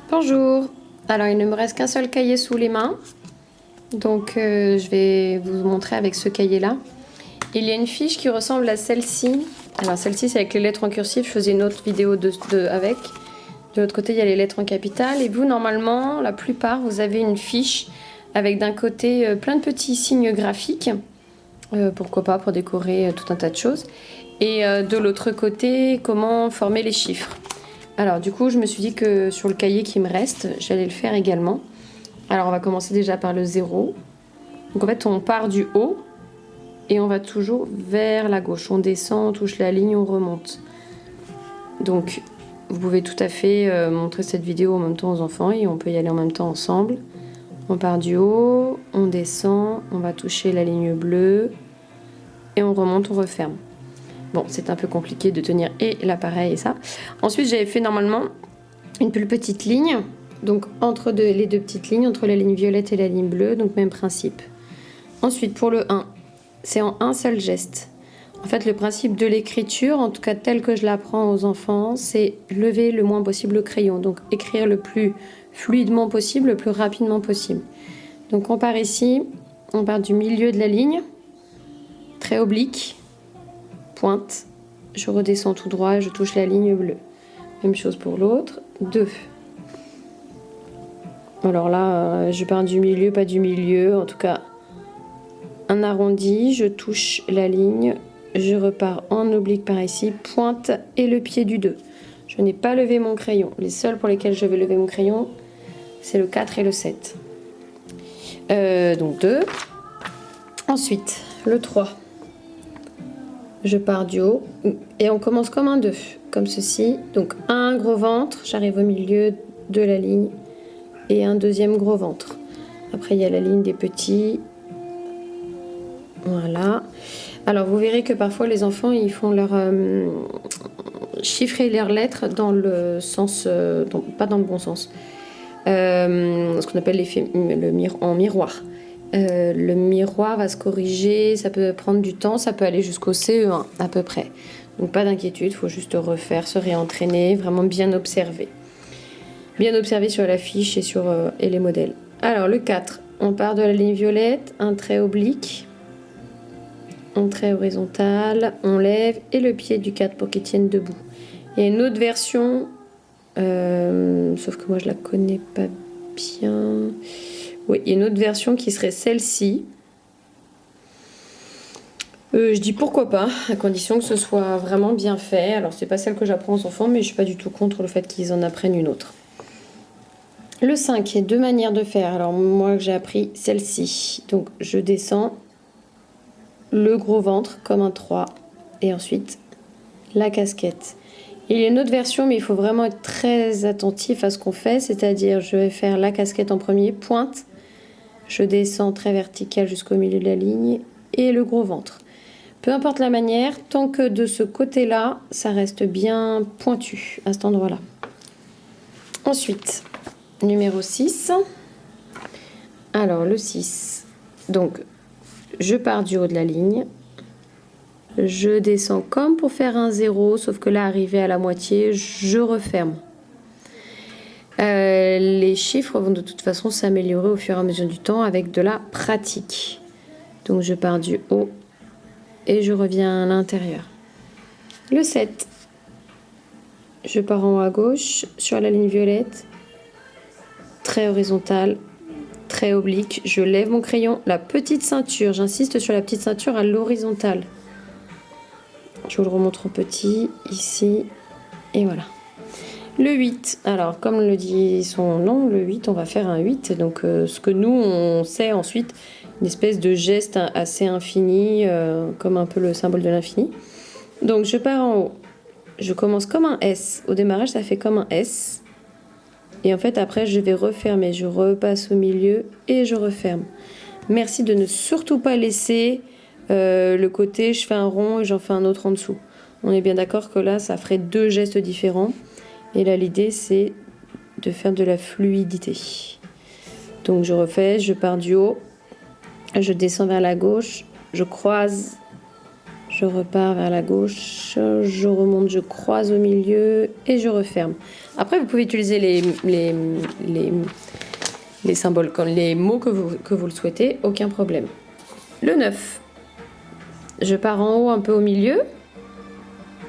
Bonjour, alors il ne me reste qu'un seul cahier sous les mains, donc je vais vous montrer avec ce cahier-là. Il y a une fiche qui ressemble à celle-ci. Alors celle-ci c'est avec les lettres en cursive, je faisais une autre vidéo avec. De l'autre côté il y a les lettres en capitale et vous normalement, la plupart, vous avez une fiche avec d'un côté plein de petits signes graphiques, pourquoi pas pour décorer tout un tas de choses, et de l'autre côté comment former les chiffres. Alors du coup je me suis dit que sur le cahier qui me reste, j'allais le faire également. Alors on va commencer déjà par le 0. Donc en fait on part du haut et on va toujours vers la gauche. On descend, on touche la ligne, on remonte. Donc vous pouvez tout à fait montrer cette vidéo en même temps aux enfants et on peut y aller en même temps ensemble. On part du haut, on descend, on va toucher la ligne bleue et on remonte, on referme. Bon, c'est un peu compliqué de tenir et l'appareil et ça. Ensuite, j'avais fait normalement une plus petite ligne. Donc, entre les deux petites lignes, entre la ligne violette et la ligne bleue. Donc, même principe. Ensuite, pour le 1, c'est en un seul geste. En fait, le principe de l'écriture, en tout cas tel que je l'apprends aux enfants, c'est lever le moins possible le crayon. Donc, écrire le plus fluidement possible, le plus rapidement possible. Donc, on part ici. On part du milieu de la ligne. Très oblique. Pointe, je redescends tout droit et je touche la ligne bleue. Même chose pour l'autre. 2. Alors là, je pars du milieu, pas du milieu. En tout cas, un arrondi, je touche la ligne. Je repars en oblique par ici. Pointe et le pied du 2. Je n'ai pas levé mon crayon. Les seuls pour lesquels je vais lever mon crayon, c'est le 4 et le 7. Donc 2. Ensuite, le 3. Je pars du haut et on commence comme un 2, comme ceci. Donc un gros ventre, j'arrive au milieu de la ligne et un deuxième gros ventre. Après il y a la ligne des petits. Voilà. Alors vous verrez que parfois les enfants ils font leur chiffrer leurs lettres dans le sens, pas dans le bon sens. Ce qu'on appelle en miroir. Le miroir va se corriger, ça peut prendre du temps, ça peut aller jusqu'au CE1 à peu près. Donc pas d'inquiétude, il faut juste refaire, se réentraîner, vraiment bien observer. Bien observer sur la fiche et les modèles. Alors le 4, on part de la ligne violette, un trait oblique, un trait horizontal, on lève et le pied du 4 pour qu'il tienne debout. Il y a une autre version, sauf que moi je la connais pas bien. Oui, il y a une autre version qui serait celle-ci. Je dis pourquoi pas, à condition que ce soit vraiment bien fait. Alors, c'est pas celle que j'apprends aux enfants, mais je suis pas du tout contre le fait qu'ils en apprennent une autre. Le 5, il y a deux manières de faire. Alors, moi, j'ai appris celle-ci. Donc, je descends le gros ventre comme un 3. Et ensuite, la casquette. Il y a une autre version, mais il faut vraiment être très attentif à ce qu'on fait. C'est-à-dire, je vais faire la casquette en premier, pointe. Je descends très vertical jusqu'au milieu de la ligne et le gros ventre. Peu importe la manière, tant que de ce côté-là, ça reste bien pointu à cet endroit-là. Ensuite, numéro 6. Alors, le 6. Donc, je pars du haut de la ligne. Je descends comme pour faire un 0, sauf que là, arrivé à la moitié, je referme. Les chiffres vont de toute façon s'améliorer au fur et à mesure du temps avec de la pratique. Donc je pars du haut et je reviens à l'intérieur. Le 7. Je pars en haut à gauche sur la ligne violette. Très horizontal, très oblique. Je lève mon crayon. La petite ceinture, j'insiste sur la petite ceinture à l'horizontale. Je vous le remontre en petit, ici, et voilà. Le 8, alors comme le dit son nom, le 8, on va faire un 8. Donc ce que nous, on sait ensuite, une espèce de geste assez infini, comme un peu le symbole de l'infini. Donc je pars en haut, je commence comme un S. Au démarrage, ça fait comme un S. Et en fait, après, je vais refermer. Je repasse au milieu et je referme. Merci de ne surtout pas laisser le côté, je fais un rond et j'en fais un autre en dessous. On est bien d'accord que là, ça ferait deux gestes différents. Et là, l'idée, c'est de faire de la fluidité. Donc, je refais, je pars du haut, je descends vers la gauche, je croise, Je repars vers la gauche, je remonte, je croise au milieu et je referme. Après, vous pouvez utiliser les symboles, les mots que vous le souhaitez, aucun problème. Le 9. Je pars en haut, un peu au milieu.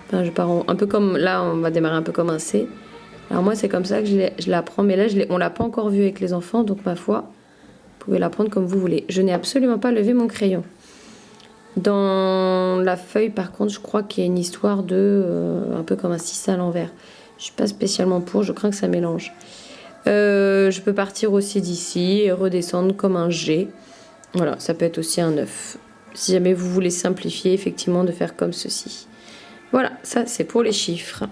Enfin, je pars un peu comme... Là, on va démarrer un peu comme un C. Alors moi, c'est comme ça que je l'apprends. Mais là, on ne l'a pas encore vu avec les enfants. Donc, ma foi, vous pouvez l'apprendre comme vous voulez. Je n'ai absolument pas levé mon crayon. Dans la feuille, par contre, je crois qu'il y a une histoire de... un peu comme un 6 à l'envers. Je ne suis pas spécialement pour. Je crains que ça mélange. Je peux partir aussi d'ici et redescendre comme un G. Voilà, ça peut être aussi un 9. Si jamais vous voulez simplifier, effectivement, de faire comme ceci. Voilà, ça c'est pour les chiffres.